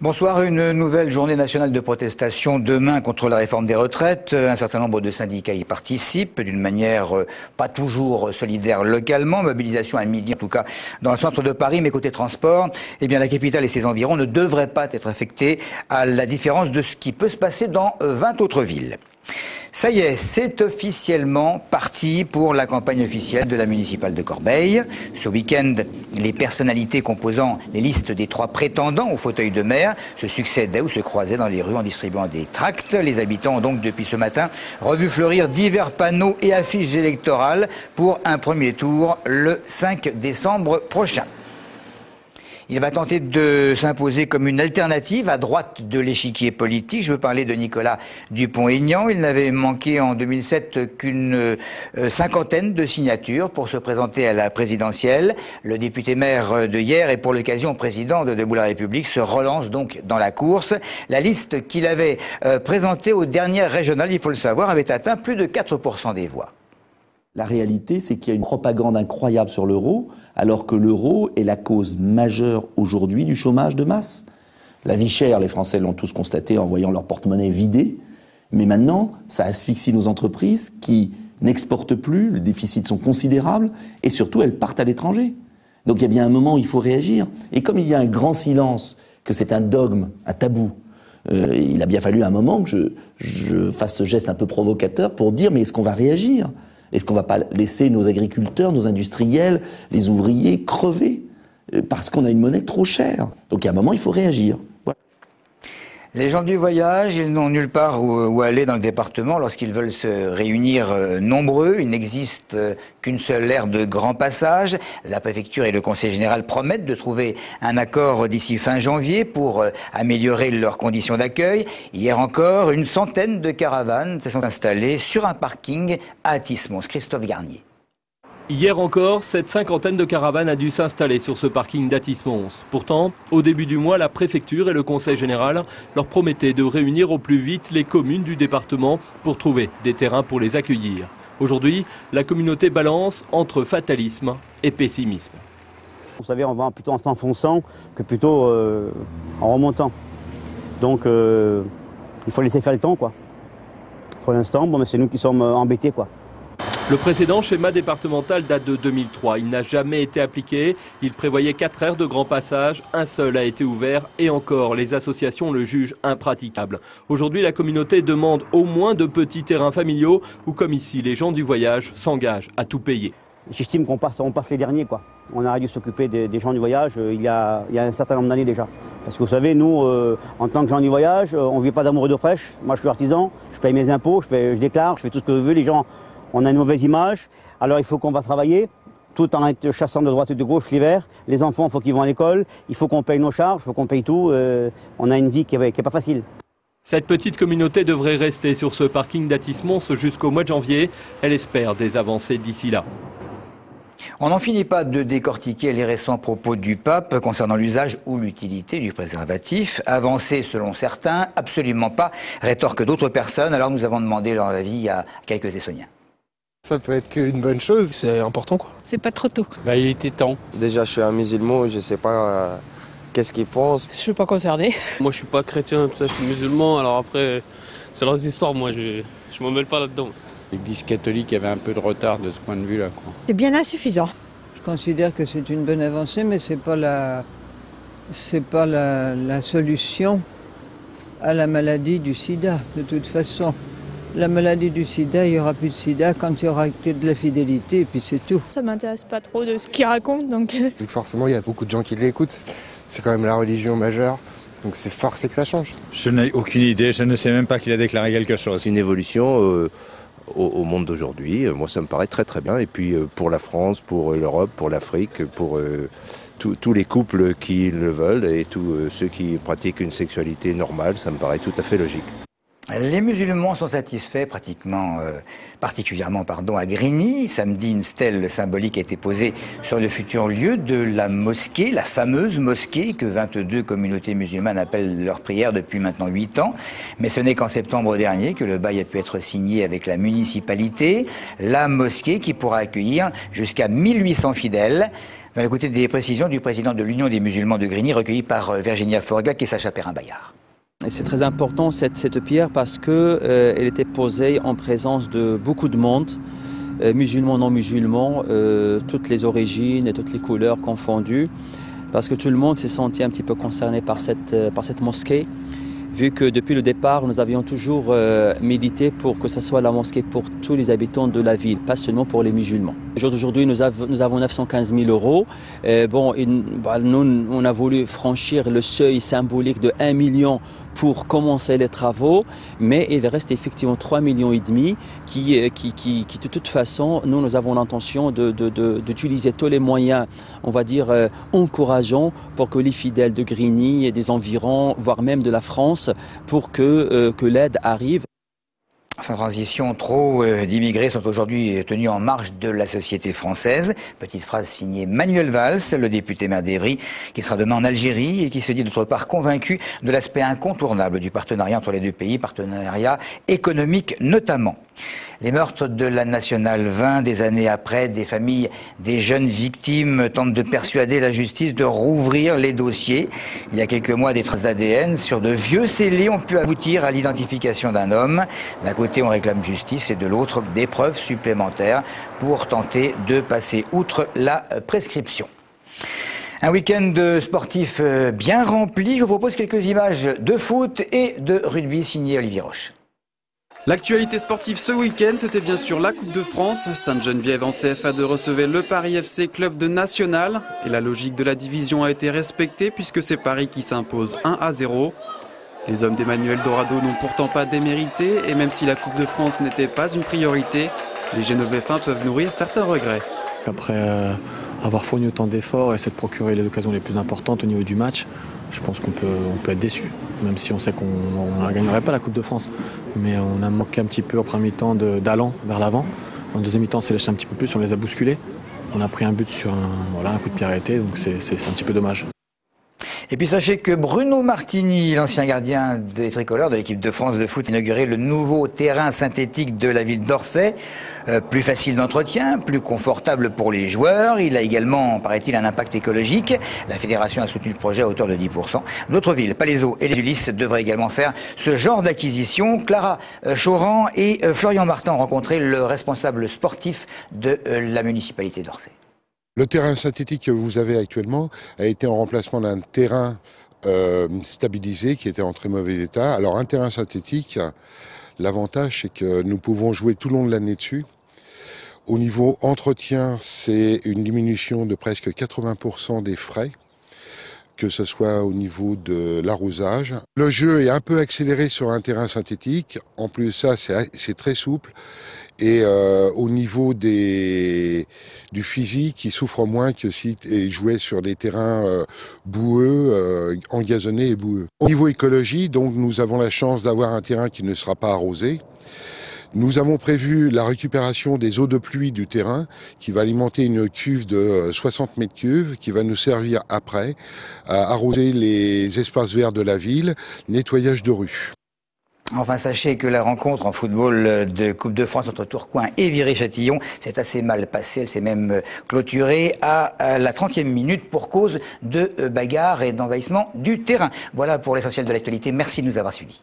Bonsoir, une nouvelle journée nationale de protestation demain contre la réforme des retraites. Un certain nombre de syndicats y participent d'une manière pas toujours solidaire localement. Mobilisation à midi en tout cas dans le centre de Paris, mais côté transport, eh bien la capitale et ses environs ne devraient pas être affectés à la différence de ce qui peut se passer dans 20 autres villes. Ça y est, c'est officiellement parti pour la campagne officielle de la municipale de Corbeil. Ce week-end, les personnalités composant les listes des 3 prétendants au fauteuil de maire se succédaient ou se croisaient dans les rues en distribuant des tracts. Les habitants ont donc depuis ce matin revu fleurir divers panneaux et affiches électorales pour un premier tour le 5 décembre prochain. Il va tenter de s'imposer comme une alternative à droite de l'échiquier politique. Je veux parler de Nicolas Dupont-Aignan. Il n'avait manqué en 2007 qu'une cinquantaine de signatures pour se présenter à la présidentielle. Le député maire de hier et pour l'occasion président de Debout la République se relance donc dans la course. La liste qu'il avait présentée aux dernières régionales, il faut le savoir, avait atteint plus de 4% des voix. La réalité, c'est qu'il y a une propagande incroyable sur l'euro, alors que l'euro est la cause majeure aujourd'hui du chômage de masse. La vie chère, les Français l'ont tous constaté en voyant leur porte-monnaie vidé, mais maintenant, ça asphyxie nos entreprises qui n'exportent plus, les déficits sont considérables, et surtout, elles partent à l'étranger. Donc il y a bien un moment où il faut réagir. Et comme il y a un grand silence, que c'est un dogme, un tabou, il a bien fallu un moment que je fasse ce geste un peu provocateur pour dire, mais est-ce qu'on va réagir ? Est-ce qu'on ne va pas laisser nos agriculteurs, nos industriels, les ouvriers crever parce qu'on a une monnaie trop chère? Donc, à un moment, il faut réagir. Voilà. Les gens du voyage, ils n'ont nulle part où aller dans le département lorsqu'ils veulent se réunir nombreux. Il n'existe qu'une seule aire de grand passage. La préfecture et le conseil général promettent de trouver un accord d'ici fin janvier pour améliorer leurs conditions d'accueil. Hier encore, une centaine de caravanes se sont installées sur un parking à Athis-Mons. Christophe Garnier. Hier encore, cette cinquantaine de caravanes a dû s'installer sur ce parking d'Athis-Mons. Pourtant, au début du mois, la préfecture et le conseil général leur promettaient de réunir au plus vite les communes du département pour trouver des terrains pour les accueillir. Aujourd'hui, la communauté balance entre fatalisme et pessimisme. Vous savez, on va plutôt en s'enfonçant que plutôt en remontant. Donc, il faut laisser faire le temps, quoi. Pour l'instant, bon, c'est nous qui sommes embêtés, quoi. Le précédent schéma départemental date de 2003. Il n'a jamais été appliqué. Il prévoyait 4 aires de grand passage. Un seul a été ouvert et encore, les associations le jugent impraticable. Aujourd'hui, la communauté demande au moins de petits terrains familiaux où, comme ici, les gens du voyage s'engagent à tout payer. J'estime qu'on passe les derniers, quoi. On aurait dû s'occuper des gens du voyage il y a un certain nombre d'années déjà. Parce que vous savez, nous, en tant que gens du voyage, on ne vit pas d'amour et d'eau fraîche. Moi, je suis artisan, je paye mes impôts, je déclare, je fais tout ce que je veux. Les gens, on a une mauvaise image. Alors il faut qu'on va travailler, tout en chassant de droite et de gauche l'hiver. Les enfants, il faut qu'ils vont à l'école. Il faut qu'on paye nos charges, il faut qu'on paye tout. On a une vie qui n'est pas facile. Cette petite communauté devrait rester sur ce parking d'Athis-Mons jusqu'au mois de janvier. Elle espère des avancées d'ici là. On n'en finit pas de décortiquer les récents propos du pape concernant l'usage ou l'utilité du préservatif. Avancé selon certains, absolument pas, rétorquent d'autres personnes. Alors nous avons demandé leur avis à quelques Essonniens. Ça peut être qu'une bonne chose. C'est important, quoi. C'est pas trop tôt. Il était temps. Déjà, je suis un musulman, je sais pas qu'est-ce qu'ils pensent. Je suis pas concernée. Moi, je suis pas chrétien, tout ça, je suis musulman. Alors après, c'est leurs histoires, moi, je m'en mêle pas là-dedans. L'Église catholique avait un peu de retard de ce point de vue-là, quoi. C'est bien insuffisant. Je considère que c'est une bonne avancée, mais c'est pas la solution à la maladie du sida, de toute façon. La maladie du sida, il n'y aura plus de sida quand il n'y aura que de la fidélité, et puis c'est tout. Ça m'intéresse pas trop de ce qu'il raconte, donc... Forcément, il y a beaucoup de gens qui l'écoutent. C'est quand même la religion majeure, donc c'est forcé que ça change. Je n'ai aucune idée, je ne sais même pas qu'il a déclaré quelque chose. C'est une évolution au monde d'aujourd'hui. Moi, ça me paraît très très bien. Et puis pour la France, pour l'Europe, pour l'Afrique, pour tous les couples qui le veulent et tous ceux qui pratiquent une sexualité normale, ça me paraît tout à fait logique. Les musulmans sont satisfaits particulièrement à Grigny. Samedi, une stèle symbolique a été posée sur le futur lieu de la mosquée, la fameuse mosquée que 22 communautés musulmanes appellent leur prière depuis maintenant 8 ans. Mais ce n'est qu'en septembre dernier que le bail a pu être signé avec la municipalité. La mosquée qui pourra accueillir jusqu'à 1800 fidèles. On va écouter des précisions du président de l'Union des musulmans de Grigny, recueilli par Virginia Forgac et Sacha Perrin-Bayard. C'est très important cette pierre parce qu'elle était posée en présence de beaucoup de monde, musulmans, non musulmans, toutes les origines et toutes les couleurs confondues, parce que tout le monde s'est senti un petit peu concerné par cette mosquée, vu que depuis le départ, nous avions toujours milité pour que ce soit la mosquée pour tous les habitants de la ville, pas seulement pour les musulmans. Aujourd'hui, nous avons 915 000 euros. Nous, on a voulu franchir le seuil symbolique de 1 million pour commencer les travaux, mais il reste effectivement 3,5 millions qui de toute façon, nous avons l'intention d'utiliser tous les moyens, on va dire, encourageants pour que les fidèles de Grigny et des environs, voire même de la France, pour que l'aide arrive. Sans transition, trop d'immigrés sont aujourd'hui tenus en marge de la société française. Petite phrase signée Manuel Valls, le député maire d'Évry, qui sera demain en Algérie et qui se dit d'autre part convaincu de l'aspect incontournable du partenariat entre les deux pays, partenariat économique notamment. Les meurtres de la Nationale 20, des années après, des familles des jeunes victimes tentent de persuader la justice de rouvrir les dossiers. Il y a quelques mois, des traces d'ADN sur de vieux scellés ont pu aboutir à l'identification d'un homme. D'un côté, on réclame justice et de l'autre, des preuves supplémentaires pour tenter de passer outre la prescription. Un week-end sportif bien rempli. Je vous propose quelques images de foot et de rugby signé Olivier Roche. L'actualité sportive ce week-end, c'était bien sûr la Coupe de France. Sainte-Geneviève en CFA2 recevait le Paris FC, club de National. Et la logique de la division a été respectée puisque c'est Paris qui s'impose 1-0. Les hommes d'Emmanuel Dorado n'ont pourtant pas démérité. Et même si la Coupe de France n'était pas une priorité, les Génovéfins peuvent nourrir certains regrets. Après avoir fourni autant d'efforts et essayer de procurer les occasions les plus importantes au niveau du match, je pense qu'on peut être déçu, même si on sait qu'on ne gagnerait pas la Coupe de France. Mais on a manqué un petit peu en premier mi-temps d'allant vers l'avant. En deuxième mi-temps, on s'est lâché un petit peu plus, on les a bousculés. On a pris un but sur un coup de pied arrêté, donc c'est un petit peu dommage. Et puis sachez que Bruno Martini, l'ancien gardien des tricolores de l'équipe de France de foot, a inauguré le nouveau terrain synthétique de la ville d'Orsay. Plus facile d'entretien, plus confortable pour les joueurs. Il a également, paraît-il, un impact écologique. La fédération a soutenu le projet à hauteur de 10%. D'autres villes, Palaiseau et les Ulysses, devraient également faire ce genre d'acquisition. Clara Choran et Florian Martin ont rencontré le responsable sportif de la municipalité d'Orsay. Le terrain synthétique que vous avez actuellement a été en remplacement d'un terrain stabilisé qui était en très mauvais état. Alors un terrain synthétique, l'avantage c'est que nous pouvons jouer tout le long de l'année dessus. Au niveau entretien, c'est une diminution de presque 80% des frais, que ce soit au niveau de l'arrosage. Le jeu est un peu accéléré sur un terrain synthétique. En plus de ça, c'est très souple. Et au niveau du physique, il souffre moins que s'il jouait sur des terrains boueux, engazonnés et boueux. Au niveau écologie, donc, nous avons la chance d'avoir un terrain qui ne sera pas arrosé. Nous avons prévu la récupération des eaux de pluie du terrain qui va alimenter une cuve de 60 mètres cubes qui va nous servir après à arroser les espaces verts de la ville, nettoyage de rues. Enfin, sachez que la rencontre en football de Coupe de France entre Tourcoing et Viry-Châtillon s'est assez mal passée. Elle s'est même clôturée à la 30e minute pour cause de bagarre et d'envahissement du terrain. Voilà pour l'essentiel de l'actualité. Merci de nous avoir suivis.